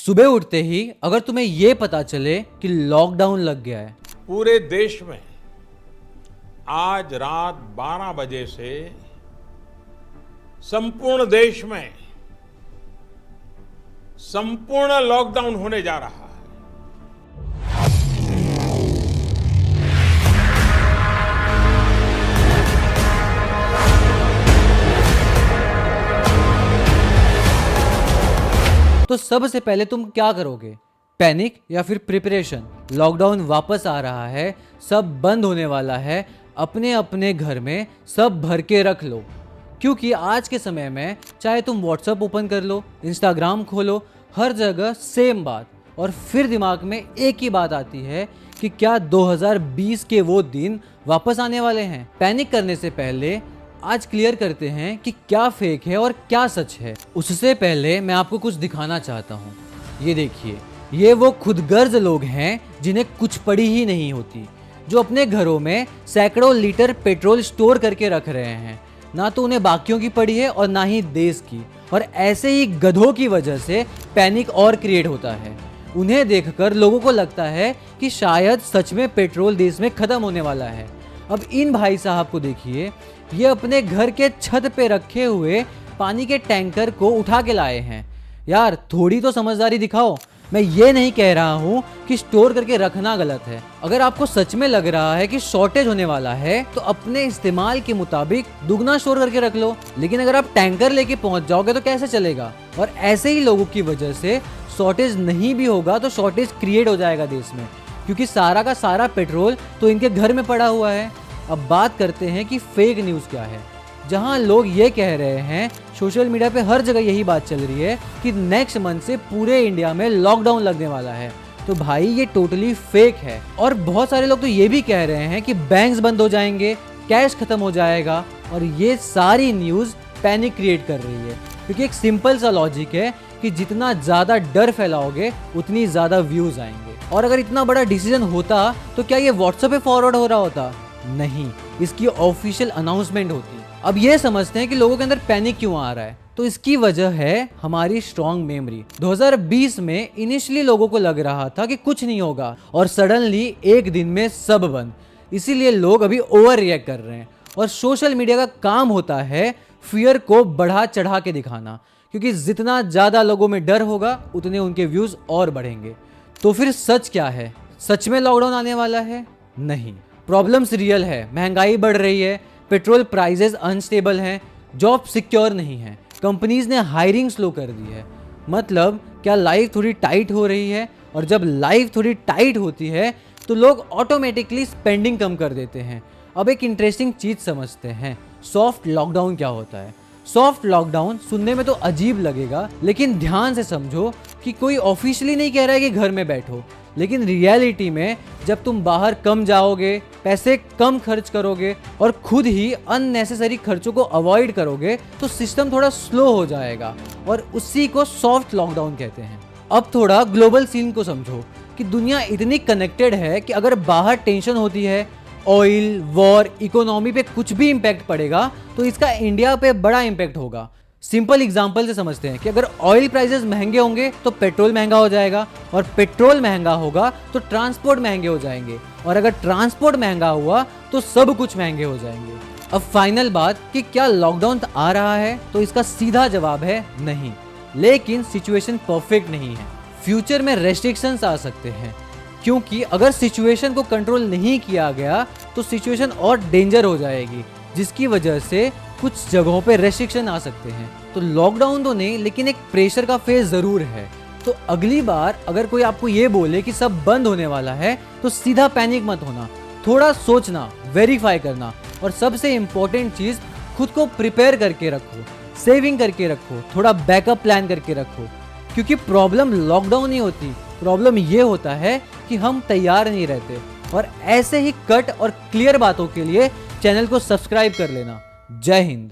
सुबह उठते ही अगर तुम्हें यह पता चले कि लॉकडाउन लग गया है, पूरे देश में आज रात 12 बजे से संपूर्ण देश में संपूर्ण लॉकडाउन होने जा रहा है। तो सबसे पहले तुम क्या करोगे? पैनिक या फिर प्रिपरेशन? लॉकडाउन वापस आ रहा है, सब बंद होने वाला है, अपने अपने घर में सब भर के रख लो, क्योंकि आज के समय में चाहे तुम व्हाट्सएप ओपन कर लो, इंस्टाग्राम खोलो, हर जगह सेम बात। और फिर दिमाग में एक ही बात आती है कि क्या 2020 के वो दिन वापस आने वाले हैं? पैनिक करने से पहले आज क्लियर करते हैं कि क्या फेक है और क्या सच है। उससे पहले मैं आपको कुछ दिखाना चाहता हूँ। ये देखिए, ये वो खुदगर्ज लोग हैं जिन्हें कुछ पड़ी ही नहीं होती, जो अपने घरों में सैकड़ों लीटर पेट्रोल स्टोर करके रख रहे हैं। ना तो उन्हें बाकियों की पड़ी है और ना ही देश की। और ऐसे ही गधों की वजह से पैनिक और क्रिएट होता है। उन्हें देखकर लोगों को लगता है कि शायद सच में पेट्रोल देश में खत्म होने वाला है। अब इन भाई साहब को देखिए, ये अपने घर के छत पे रखे हुए पानी के टैंकर को उठा के लाए हैं। यार थोड़ी तो समझदारी दिखाओ। मैं ये नहीं कह रहा हूँ कि स्टोर करके रखना गलत है। अगर आपको सच में लग रहा है कि शॉर्टेज होने वाला है तो अपने इस्तेमाल के मुताबिक दुगना स्टोर करके रख लो। लेकिन अगर आप टैंकर लेके पहुंच जाओगे तो कैसे चलेगा? और ऐसे ही लोगों की वजह से शॉर्टेज नहीं भी होगा तो शॉर्टेज क्रिएट हो जाएगा देश में, क्योंकि सारा का सारा पेट्रोल तो इनके घर में पड़ा हुआ है। अब बात करते हैं कि फेक न्यूज़ क्या है। जहां लोग ये कह रहे हैं, सोशल मीडिया पे हर जगह यही बात चल रही है कि नेक्स्ट मंथ से पूरे इंडिया में लॉकडाउन लगने वाला है, तो भाई ये टोटली फेक है। और बहुत सारे लोग तो ये भी कह रहे हैं कि बैंक्स बंद हो जाएंगे, कैश खत्म हो जाएगा। और ये सारी न्यूज़ पैनिक क्रिएट कर रही है, क्योंकि एक सिंपल सा लॉजिक है कि जितना ज़्यादा डर फैलाओगे उतनी ज़्यादा व्यूज़ आएंगे। और अगर इतना बड़ा डिसीजन होता तो क्या ये व्हाट्सएप पे फॉरवर्ड हो रहा होता? नहीं, इसकी ऑफिशियल अनाउंसमेंट होती। अब ये समझते हैं कि लोगों के अंदर पैनिक क्यों आ रहा है, तो इसकी वजह है हमारी स्ट्रॉन्ग मेमोरी। 2020 में इनिशियली लोगों को लग रहा था कि कुछ नहीं होगा, और सडनली एक दिन में सब बंद। इसीलिए लोग अभी ओवर रिएक्ट कर रहे हैं। और सोशल मीडिया का काम होता है फियर को बढ़ा चढ़ा के दिखाना, क्योंकि जितना ज़्यादा लोगों में डर होगा उतने उनके व्यूज़ और बढ़ेंगे। तो फिर सच क्या है? सच में लॉकडाउन आने वाला है? नहीं, प्रॉब्लम्स रियल है। महंगाई बढ़ रही है, पेट्रोल प्राइसेस अनस्टेबल हैं, जॉब सिक्योर नहीं है, कंपनीज ने हायरिंग स्लो कर दी है। मतलब क्या लाइफ थोड़ी टाइट हो रही है? और जब लाइफ थोड़ी टाइट होती है तो लोग ऑटोमेटिकली स्पेंडिंग कम कर देते हैं। अब एक इंटरेस्टिंग चीज़ समझते हैं, सॉफ्ट लॉकडाउन क्या होता है। सॉफ्ट लॉकडाउन सुनने में तो अजीब लगेगा, लेकिन ध्यान से समझो कि कोई ऑफिशियली नहीं कह रहा है कि घर में बैठो, लेकिन रियलिटी में जब तुम बाहर कम जाओगे, पैसे कम खर्च करोगे और खुद ही अननेसेसरी खर्चों को अवॉइड करोगे तो सिस्टम थोड़ा स्लो हो जाएगा, और उसी को सॉफ्ट लॉकडाउन कहते हैं। अब थोड़ा ग्लोबल सीन को समझो कि दुनिया इतनी कनेक्टेड है कि अगर बाहर टेंशन होती है, ऑयल, वॉर, इकोनॉमी पे कुछ भी इम्पैक्ट पड़ेगा तो इसका इंडिया पे बड़ा इम्पैक्ट होगा। सिंपल एग्जांपल से समझते हैं कि अगर ऑयल प्राइसेस महंगे होंगे तो पेट्रोल महंगा हो जाएगा, और पेट्रोल महंगा होगा तो ट्रांसपोर्ट महंगे हो जाएंगे, और अगर ट्रांसपोर्ट महंगा हुआ तो सब कुछ महंगे हो जाएंगे। अब फाइनल बात कि क्या लॉकडाउन आ रहा है, तो इसका सीधा जवाब है नहीं। लेकिन सिचुएशन परफेक्ट नहीं है। फ्यूचर में रेस्ट्रिक्शंस आ सकते हैं, क्योंकि अगर सिचुएशन को कंट्रोल नहीं किया गया तो सिचुएशन और डेंजर हो जाएगी, जिसकी वजह से कुछ जगहों पे रेस्ट्रिक्शन आ सकते हैं। तो लॉकडाउन तो नहीं, लेकिन एक प्रेशर का फेज जरूर है। तो अगली बार अगर कोई आपको ये बोले कि सब बंद होने वाला है तो सीधा पैनिक मत होना, थोड़ा सोचना, वेरीफाई करना, और सबसे इम्पोर्टेंट चीज़, खुद को प्रिपेयर करके रखो, सेविंग करके रखो, थोड़ा बैकअप प्लान करके रखो। क्योंकि प्रॉब्लम लॉकडाउन नहीं होती, प्रॉब्लम ये होता है कि हम तैयार नहीं रहते। और ऐसे ही कट और क्लियर बातों के लिए चैनल को सब्सक्राइब कर लेना। जय हिंद।